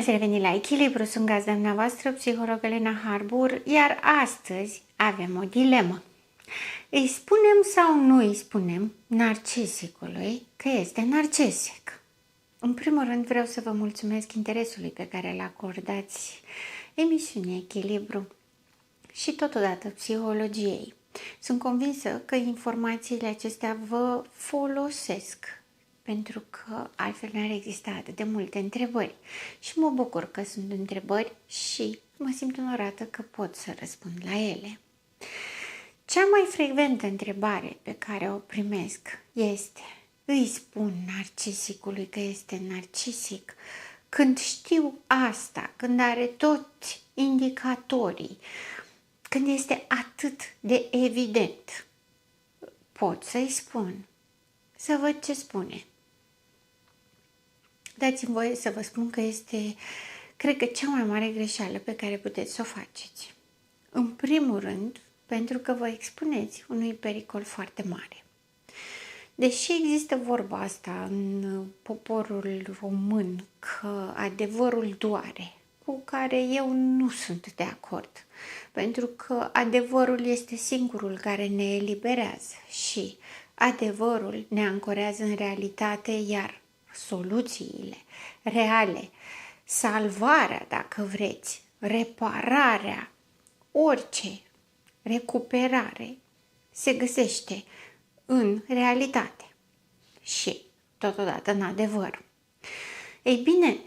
ați revenit la Echilibru, sunt gazda dumneavoastră, psiholog Elena Harbour, iar astăzi avem o dilemă. Îi spunem sau nu îi spunem narcisicului că este narcisic? În primul rând vreau să vă mulțumesc interesului pe care îl acordați emisiunii Echilibru și totodată psihologiei. Sunt convinsă că informațiile acestea vă folosesc, pentru că altfel n-ar exista atât de multe întrebări. Și mă bucur că sunt întrebări și mă simt onorată că pot să răspund la ele. Cea mai frecventă întrebare pe care o primesc este: îi spun narcisicului că este narcisic? Când știu asta, când are toți indicatorii, când este atât de evident, pot să-i spun? Să văd ce spune. Dați-mi voie să vă spun că este, cred că, cea mai mare greșeală pe care puteți să o faceți. În primul rând, pentru că vă expuneți unui pericol foarte mare. Deși există vorba asta în poporul român, că adevărul doare, cu care eu nu sunt de acord, pentru că adevărul este singurul care ne eliberează și adevărul ne ancorează în realitate, iar soluțiile reale, salvarea, dacă vreți, repararea, orice recuperare se găsește în realitate și totodată în adevăr. Ei bine,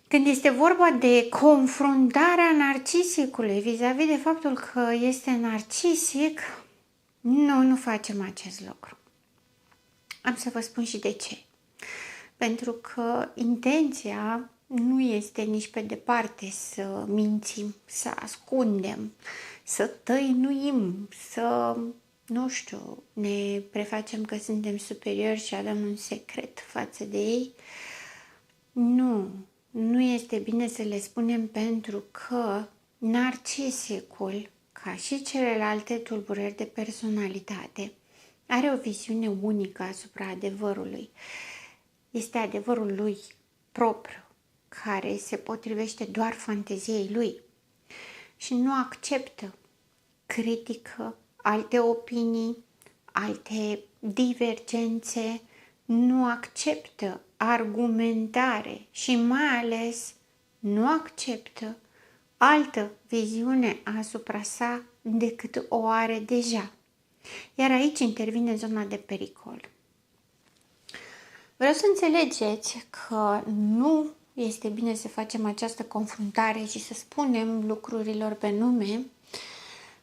când este vorba de confruntarea narcisicului vis-a-vis de faptul că este narcisic, nu facem acest lucru. Am să vă spun și de ce. Pentru că intenția nu este nici pe departe să mințim, să ascundem, să tăinuim, să, nu știu, ne prefacem că suntem superiori și avem un secret față de ei. Nu este bine să le spunem, pentru că narcisicul, ca și celelalte tulburări de personalitate, are o viziune unică asupra adevărului. Este adevărul lui propriu, care se potrivește doar fanteziei lui și nu acceptă critică, alte opinii, alte divergențe, nu acceptă argumentare și mai ales nu acceptă altă viziune asupra sa decât o are deja. Iar aici intervine zona de pericol. Vreau să înțelegeți că nu este bine să facem această confruntare și să spunem lucrurilor pe nume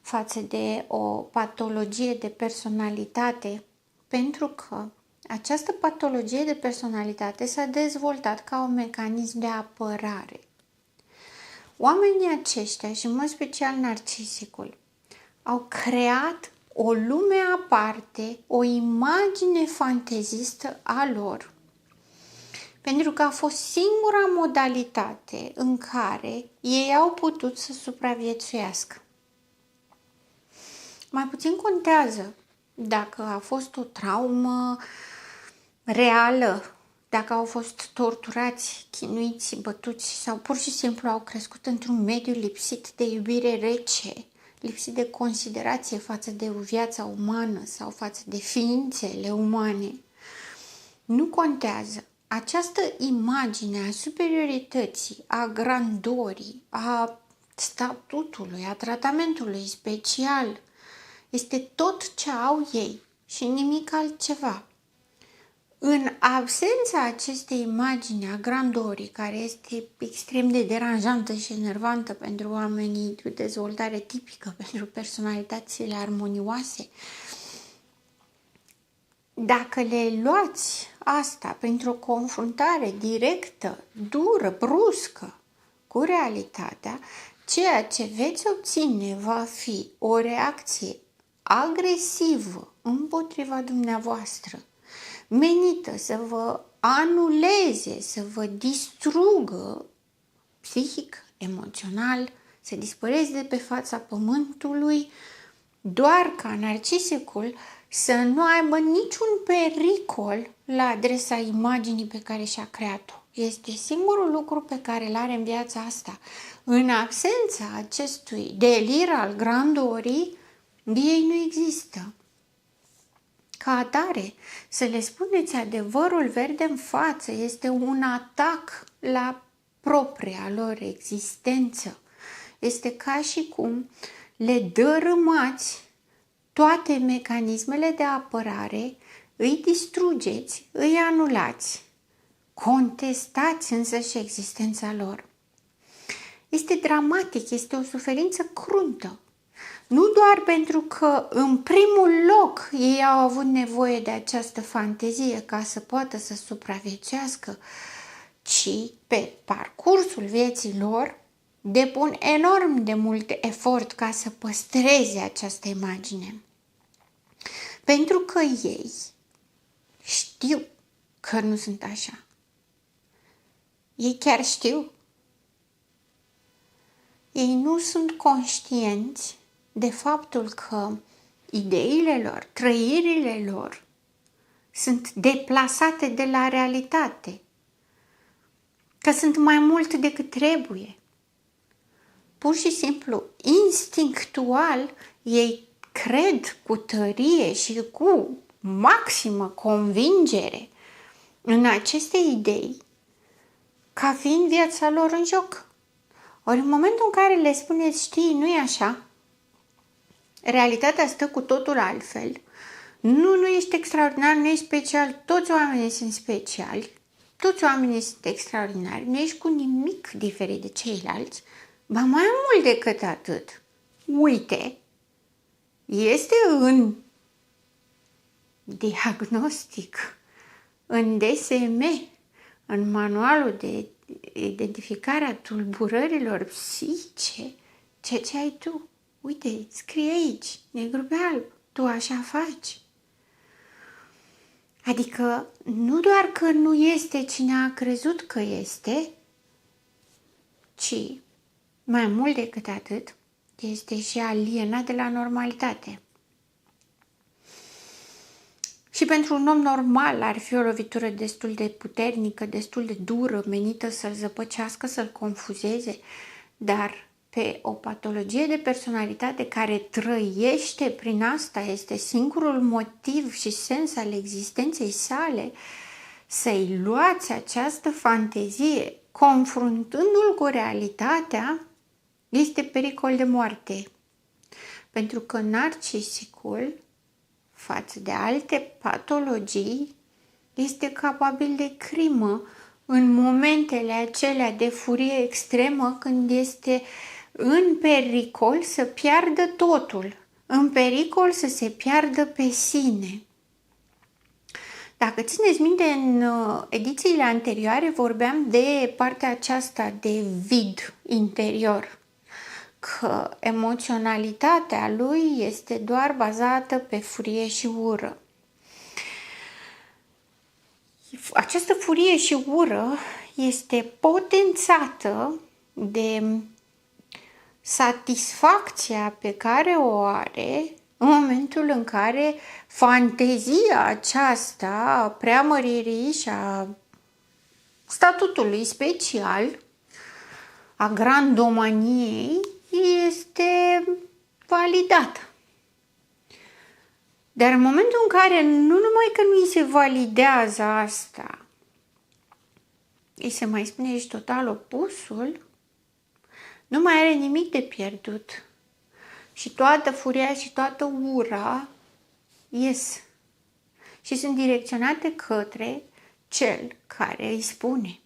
față de o patologie de personalitate, pentru că această patologie de personalitate s-a dezvoltat ca un mecanism de apărare. Oamenii aceștia, și în mod special narcisicul, au creat o lume aparte, o imagine fantezistă a lor, pentru că a fost singura modalitate în care ei au putut să supraviețuiască. Mai puțin contează dacă a fost o traumă reală, dacă au fost torturați, chinuiți, bătuți sau pur și simplu au crescut într-un mediu lipsit de iubire rece, lipsit de considerație față de viața umană sau față de ființele umane. Nu contează. Această imagine a superiorității, a grandorii, a statutului, a tratamentului special, este tot ce au ei și nimic altceva. În absența acestei imagini a grandorii, care este extrem de deranjantă și enervantă pentru oamenii cu dezvoltare tipică, pentru personalitățile armonioase, dacă le luați asta printr-o confruntare directă, dură, bruscă cu realitatea, ceea ce veți obține va fi o reacție agresivă împotriva dumneavoastră, menită să vă anuleze, să vă distrugă psihic, emoțional, să dispăreți de pe fața pământului, doar ca narcisicul să nu aibă niciun pericol la adresa imaginii pe care și-a creat-o. Este singurul lucru pe care îl are în viața asta. În absența acestui delir al grandorii, ei nu există. Ca atare, să le spuneți adevărul verde în față este un atac la propria lor existență. Este ca și cum le dărâmați toate mecanismele de apărare, îi distrugeți, îi anulați, contestați însă și existența lor. Este dramatic, este o suferință cruntă. Nu doar pentru că, în primul loc, ei au avut nevoie de această fantezie ca să poată să supraviețuiască, ci pe parcursul vieții lor depun enorm de mult efort ca să păstreze această imagine. Pentru că ei știu că nu sunt așa. Ei chiar știu. Ei nu sunt conștienți de faptul că ideile lor, trăirile lor sunt deplasate de la realitate, că sunt mai mult decât trebuie. Pur și simplu, instinctual, ei cred cu tărie și cu maximă convingere în aceste idei ca fiind viața lor în joc. Ori în momentul în care le spuneți, știi, nu e așa, realitatea stă cu totul altfel, nu ești extraordinar, nu ești special, toți oamenii sunt speciali, toți oamenii sunt extraordinari, nu ești cu nimic diferit de ceilalți, ba mai mult decât atât. Uite, este în diagnostic, în DSM, în manualul de identificare a tulburărilor psihice, ce ai tu. Uite, scrie aici, negru pe alb, tu așa faci. Adică nu doar că nu este cine a crezut că este, ci mai mult decât atât, este și alienat de la normalitate. Și pentru un om normal ar fi o lovitură destul de puternică, destul de dură, menită să-l zăpăcească, să-l confuzeze, dar pe o patologie de personalitate care trăiește prin asta, este singurul motiv și sens al existenței sale, să-i luați această fantezie, confruntându-l cu realitatea, este pericol de moarte. Pentru că narcisicul, față de alte patologii, este capabil de crimă în momentele acelea de furie extremă, când este în pericol să piardă totul, în pericol să se piardă pe sine. Dacă țineți minte, în edițiile anterioare vorbeam de partea aceasta de vid interior, că emoționalitatea lui este doar bazată pe furie și ură. Această furie și ură este potențată de satisfacția pe care o are în momentul în care fantezia aceasta a preamăririi și a statutului special, a grandomaniei, este validată. Dar în momentul în care nu numai că nu îi se validează asta, îi se mai spune și total opusul, nu mai are nimic de pierdut. Și toată furia și toată ura ies și sunt direcționate către cel care îi spune.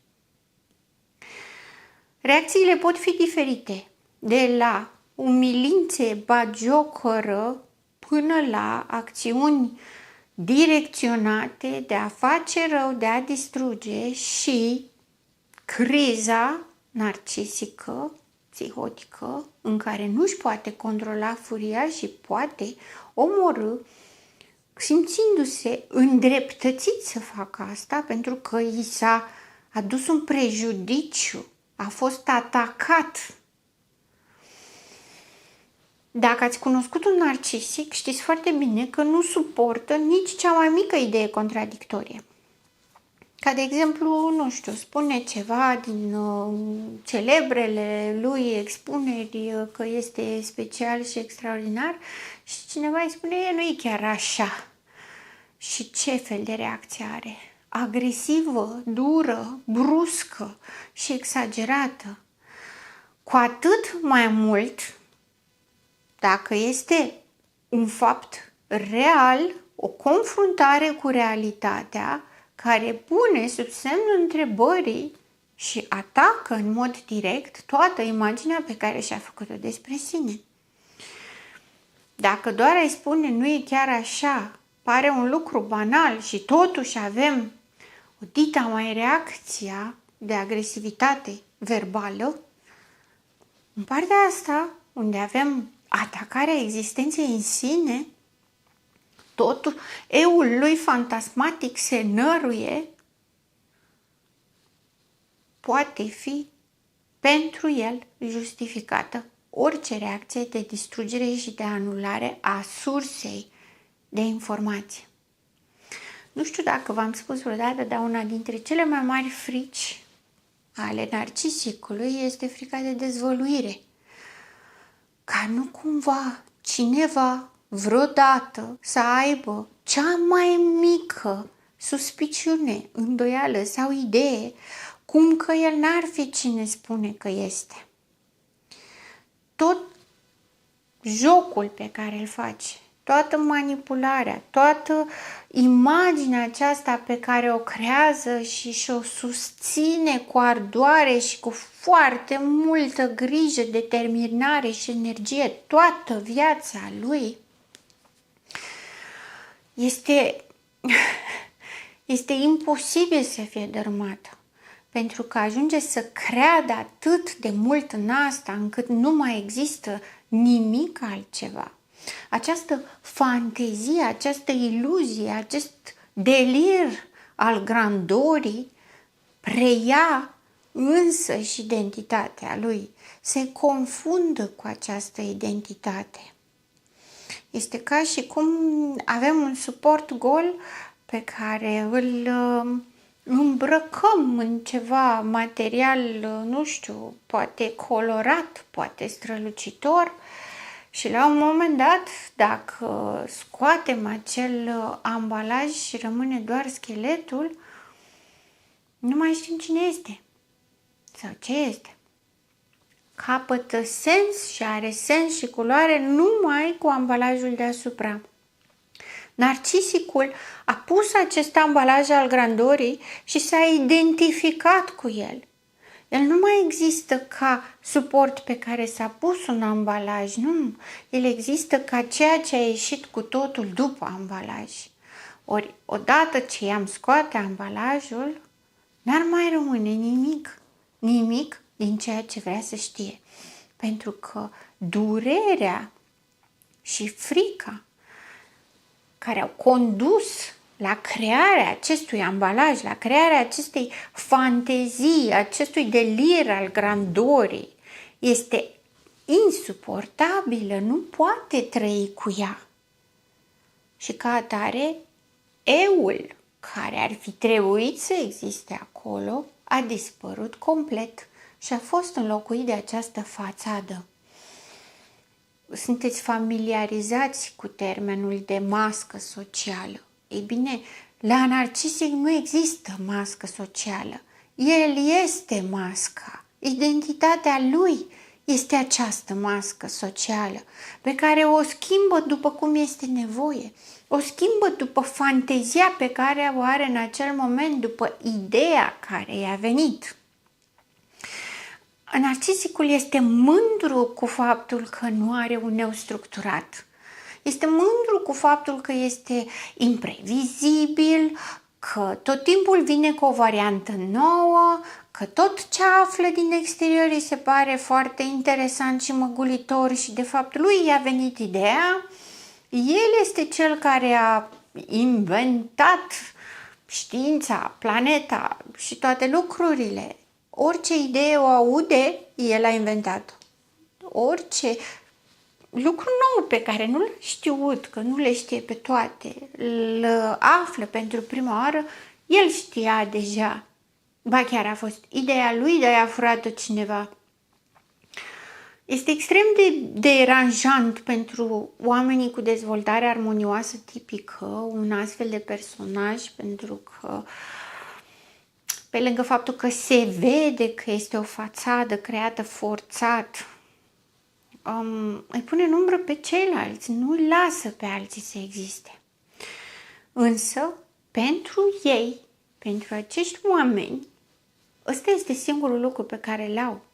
Reacțiile pot fi diferite, de la umilințe bagiocoră până la acțiuni direcționate de a face rău, de a distruge, și criza narcisică, psihotică, în care nu-și poate controla furia și poate omorî, simțindu-se îndreptățit să facă asta pentru că i s-a adus un prejudiciu, a fost atacat. Dacă ați cunoscut un narcisic, știți foarte bine că nu suportă nici cea mai mică idee contradictorie. Ca de exemplu, nu știu, spune ceva din celebrele lui expuneri că este special și extraordinar și cineva îi spune, nu e chiar așa. Și ce fel de reacție are? Agresivă, dură, bruscă și exagerată. Cu atât mai mult dacă este un fapt real, o confruntare cu realitatea care pune sub semnul întrebării și atacă în mod direct toată imaginea pe care și-a făcut-o despre sine. Dacă doar îi spune nu e chiar așa, pare un lucru banal și totuși avem o dita mai reacția de agresivitate verbală, în partea asta, unde avem atacarea existenței în sine, totul, eul lui fantasmatic se năruie, poate fi pentru el justificată orice reacție de distrugere și de anulare a sursei de informație. Nu știu dacă v-am spus vreodată, dar una dintre cele mai mari frici ale narcisicului este frica de dezvăluire. Ca nu cumva cineva vreodată să aibă cea mai mică suspiciune, îndoială sau idee cum că el n-ar fi cine spune că este. Tot jocul pe care îl face, toată manipularea, toată imaginea aceasta pe care o creează și o susține cu ardoare și cu foarte multă grijă, determinare și energie toată viața lui, este imposibil să fie dărâmată. Pentru că ajunge să creadă atât de mult în asta încât nu mai există nimic altceva. Această fantezie, această iluzie, acest delir al grandorii preia însă și identitatea lui. Se confundă cu această identitate. Este ca și cum avem un suport gol pe care îl îmbrăcăm în ceva material, nu știu, poate colorat, poate strălucitor și la un moment dat, dacă scoatem acel ambalaj și rămâne doar scheletul, nu mai știm cine este sau ce este. Capătă sens și are sens și culoare numai cu ambalajul deasupra. Narcisicul a pus acest ambalaj al grandorii și s-a identificat cu el. El nu mai există ca suport pe care s-a pus un ambalaj, nu. El există ca ceea ce a ieșit cu totul după ambalaj. Ori, odată ce i-am scoate ambalajul, n-ar mai rămâne nimic din ceea ce vrea să știe. Pentru că durerea și frica care au condus la crearea acestui ambalaj, la crearea acestei fantezii, acestui delir al grandorii, este insuportabilă, nu poate trăi cu ea. Și ca atare, eul care ar fi trebuit să existe acolo a dispărut complet și a fost înlocuit de această fațadă. Sunteți familiarizați cu termenul de mască socială. Ei bine, la narcisic nu există mască socială. El este masca. Identitatea lui este această mască socială pe care o schimbă după cum este nevoie. O schimbă după fantezia pe care o are în acel moment, după ideea care i-a venit. Narcisicul este mândru cu faptul că nu are un eu structurat. Este mândru cu faptul că este imprevizibil, că tot timpul vine cu o variantă nouă, că tot ce află din exterior îi se pare foarte interesant și măgulitor și de fapt lui i-a venit ideea. El este cel care a inventat știința, planeta și toate lucrurile. Orice idee o aude, el a inventat. Orice lucru nou pe care nu l-a știut, că nu le știe pe toate, îl află pentru prima oară, El știa deja, ba chiar a fost ideea lui, dar i-a furat-o cineva. Este extrem de deranjant pentru oamenii cu dezvoltare armonioasă tipică, un astfel de personaj, pentru că pe lângă faptul că se vede că este o fațadă creată forțat, îi pune în umbră pe ceilalți, nu îi lasă pe alții să existe. Însă, pentru ei, pentru acești oameni, ăsta este singurul lucru pe care îl au.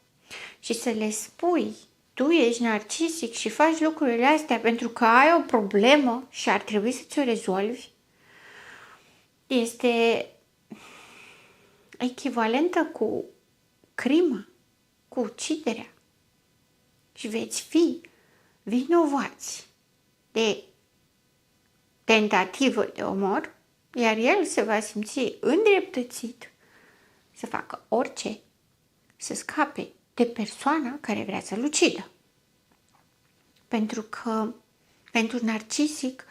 Și să le spui, tu ești narcisic și faci lucrurile astea pentru că ai o problemă și ar trebui să ți-o rezolvi, este echivalentă cu crima, cu uciderea. Și veți fi vinovați de tentativă de omor, iar el se va simți îndreptățit să facă orice, să scape de persoana care vrea să-l ucidă. Pentru că pentru narcisic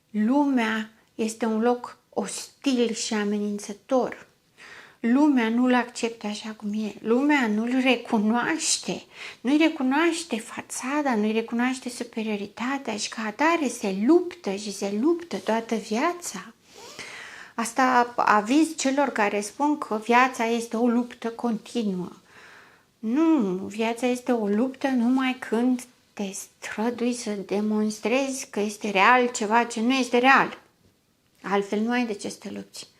lumea este un loc ostil și amenințător. Lumea nu-l acceptă așa cum e. Lumea nu-l recunoaște. Nu-i recunoaște fațada, nu-i recunoaște superioritatea și ca atare se luptă și se luptă toată viața. Asta aviz celor care spun că viața este o luptă continuă. Nu, viața este o luptă numai când te strădui să demonstrezi că este real ceva ce nu este real. Altfel nu ai de ce să te lupți.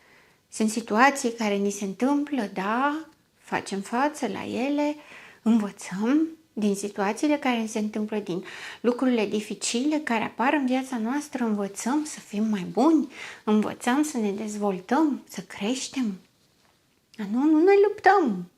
Sunt situații care ni se întâmplă, da, facem față la ele, învățăm din situațiile care ni se întâmplă, din lucrurile dificile care apar în viața noastră, învățăm să fim mai buni, învățăm să ne dezvoltăm, să creștem. Nu ne luptăm.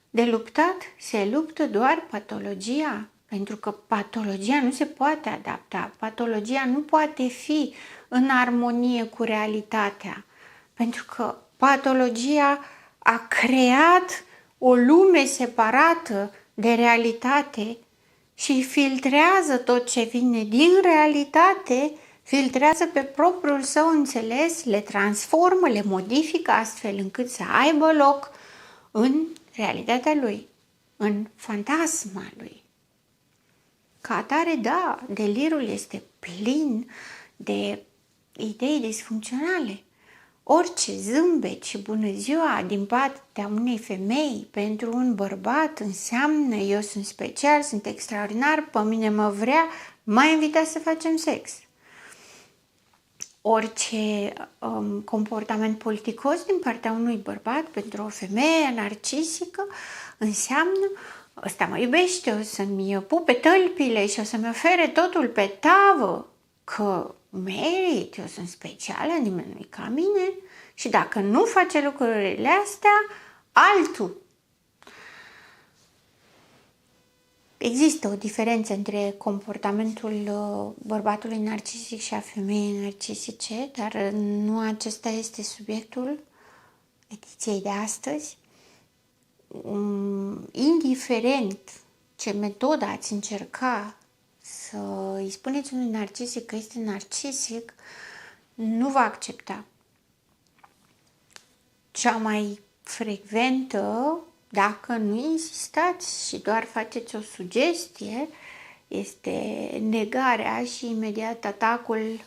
De luptat se luptă doar patologia, pentru că patologia nu se poate adapta, patologia nu poate fi în armonie cu realitatea, pentru că patologia a creat o lume separată de realitate și filtrează tot ce vine din realitate, filtrează pe propriul său înțeles, le transformă, le modifică astfel încât să aibă loc în realitatea lui, în fantasma lui. Ca atare, da, delirul este plin de idei disfuncționale. Orice zâmbet și bună ziua din partea unei femei pentru un bărbat înseamnă eu sunt special, sunt extraordinar, pe mine mă vrea, m-a invitat să facem sex. Orice comportament politicos din partea unui bărbat pentru o femeie narcisică înseamnă ăsta mă iubește, o să-mi pupe tălpile și o să-mi ofere totul pe tavă, că merit, eu sunt specială, nimeni nu-i ca mine și dacă nu face lucrurile astea, altul. Există o diferență între comportamentul bărbatului narcisic și a femeii narcisice, dar nu acesta este subiectul ediției de astăzi. Indiferent ce metodă ați încerca să îi spuneți unui narcisic că este narcisic, nu va accepta. Cea mai frecventă, dacă nu insistați și doar faceți o sugestie, este negarea și imediat atacul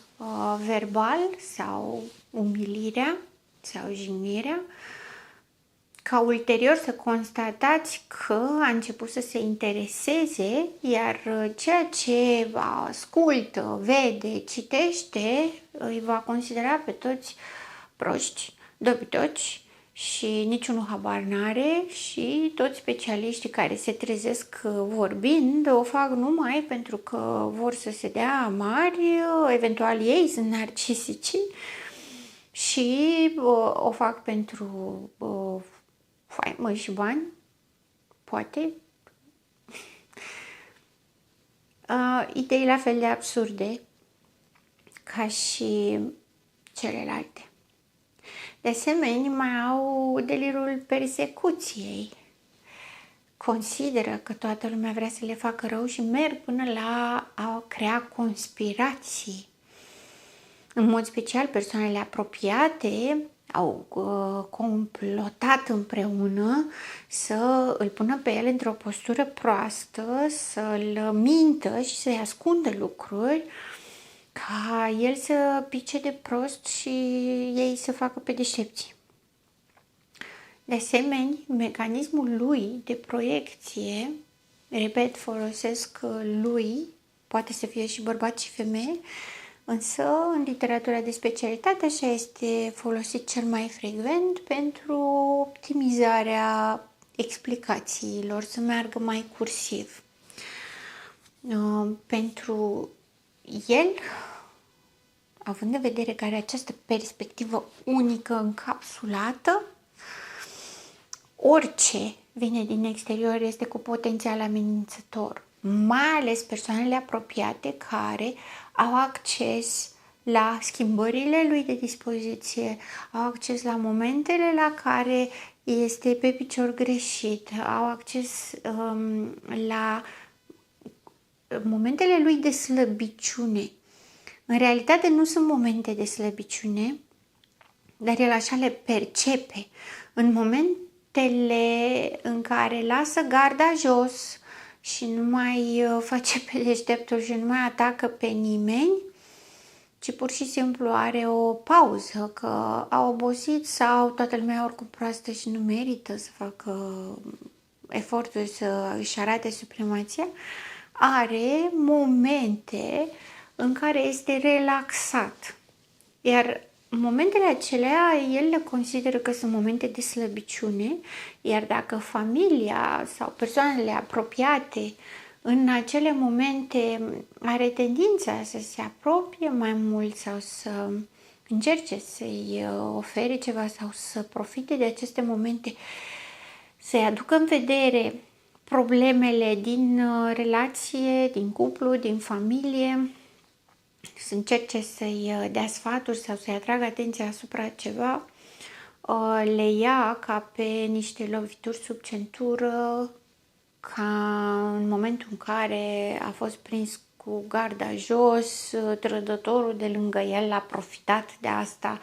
verbal sau umilirea sau jignirea, ca ulterior să constatați că a început să se intereseze, iar ceea ce ascultă, vede, citește, îi va considera pe toți proști, dobitoci și niciunul habar n-are și toți specialiștii care se trezesc vorbind o fac numai pentru că vor să se dea mari, eventual ei sunt narcisici și o fac pentru faimă și bani, poate. Idei la fel de absurde ca și celelalte. De asemenea, mai au delirul persecuției. Consideră că toată lumea vrea să le facă rău și merg până la a crea conspirații. În mod special, persoanele apropiate au complotat împreună să îl pună pe el într-o postură proastă, să-l mintă și să-i ascundă lucruri, ca el să pice de prost și ei să facă pe deștepți. De asemenea, mecanismul lui de proiecție, repet, folosesc lui, poate să fie și bărbat și femeie, însă în literatura de specialitate așa este folosit cel mai frecvent pentru optimizarea explicațiilor, să meargă mai cursiv. Pentru el, având în vedere că are această perspectivă unică, încapsulată, orice vine din exterior este cu potențial amenințător, mai ales persoanele apropiate care au acces la schimbările lui de dispoziție, au acces la momentele la care este pe picior greșit, au acces la momentele lui de slăbiciune. În realitate nu sunt momente de slăbiciune, dar el așa le percepe. În momentele în care lasă garda jos și nu mai face pe deșteptul și nu mai atacă pe nimeni, ci pur și simplu are o pauză, că a obosit sau toată lumea oricum proastă și nu merită să facă efortul să își arate supremația, are momente în care este relaxat. Iar momentele acelea, el le consideră că sunt momente de slăbiciune, iar dacă familia sau persoanele apropiate în acele momente are tendința să se apropie mai mult sau să încerce să-i ofere ceva sau să profite de aceste momente, să-i aducă în vedere problemele din relație, din cuplu, din familie, să încerce să-i dea sfaturi sau să-i atragă atenția asupra ceva, le ia ca pe niște lovituri sub centură, ca în momentul în care a fost prins cu garda jos, trădătorul de lângă el a profitat de asta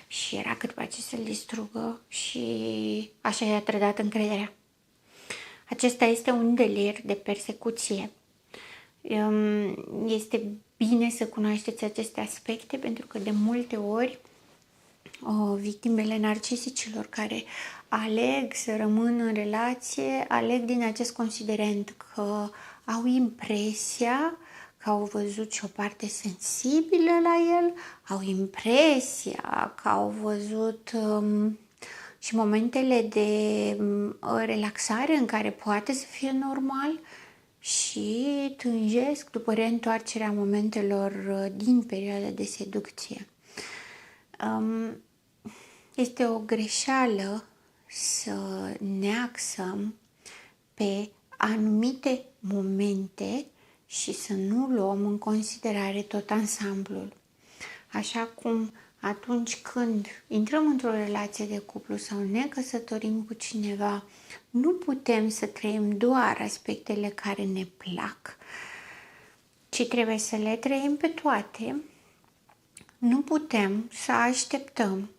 și era cât face să-l distrugă și așa i-a trădat încrederea. Acesta este un delir de persecuție. Este bine să cunoașteți aceste aspecte pentru că de multe ori victimele narcisicilor care aleg să rămână în relație, aleg din acest considerent că au impresia că au văzut și o parte sensibilă la el, au impresia că au văzut și momentele de relaxare în care poate să fie normal și tânjesc după reîntoarcerea momentelor din perioada de seducție. Este o greșeală să ne axăm pe anumite momente și să nu luăm în considerare tot ansamblul. Așa cum atunci când intrăm într-o relație de cuplu sau ne căsătorim cu cineva, nu putem să trăim doar aspectele care ne plac, ci trebuie să le trăim pe toate. Nu putem să așteptăm,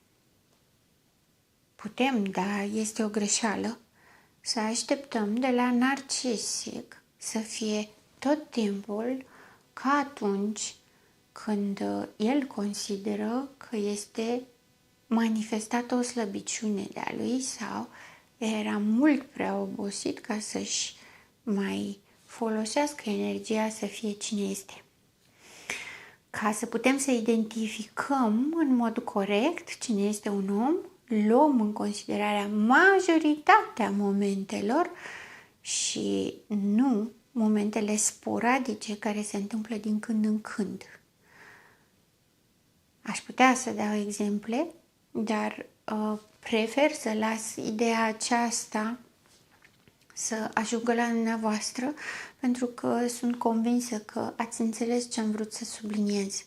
putem, dar este o greșeală, să așteptăm de la narcisic să fie tot timpul ca atunci când el consideră că este manifestată o slăbiciune de-a lui sau era mult prea obosit ca să-și mai folosească energia să fie cine este. Ca să putem să identificăm în mod corect cine este un om, luăm în considerarea majoritatea momentelor și nu momentele sporadice care se întâmplă din când în când. Aș putea să dau exemple, dar prefer să las ideea aceasta să ajungă la dumneavoastră, pentru că sunt convinsă că ați înțeles ce am vrut să subliniez.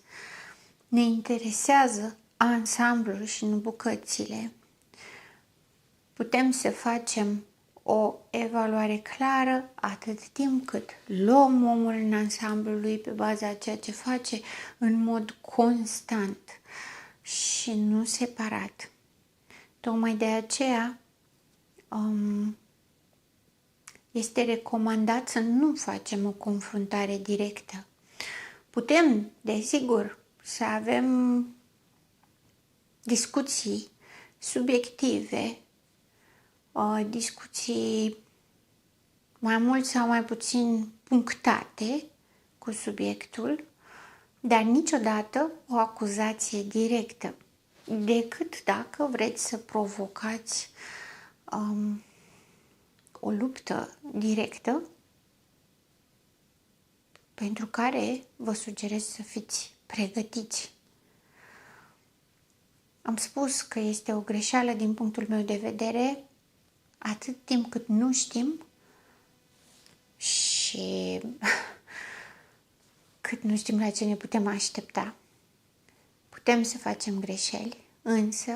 Ne interesează ansamblul și nu bucățile. Putem să facem o evaluare clară atât timp cât luăm omul în ansamblul lui pe baza a ceea ce face în mod constant și nu separat. Tocmai de aceea este recomandat să nu facem o confruntare directă. Putem, desigur, să avem discuții subiective, discuții mai mult sau mai puțin punctate cu subiectul, dar niciodată o acuzație directă, decât dacă vreți să provocați o luptă directă, pentru care vă sugerez să fiți pregătiți. Am spus că este o greșeală din punctul meu de vedere atât timp cât nu știm și cât nu știm la ce ne putem aștepta. Putem să facem greșeli, însă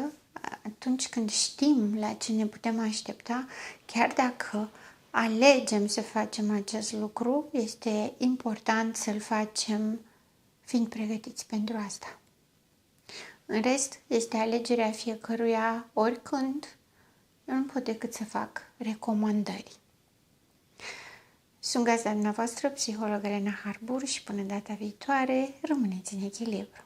atunci când știm la ce ne putem aștepta, chiar dacă alegem să facem acest lucru, este important să-l facem fiind pregătiți pentru asta. În rest, este alegerea fiecăruia oricând. Eu nu pot decât să fac recomandări. Sunt gazda dumneavoastră, psiholog Elena Harbur, și până data viitoare, rămâneți în echilibru.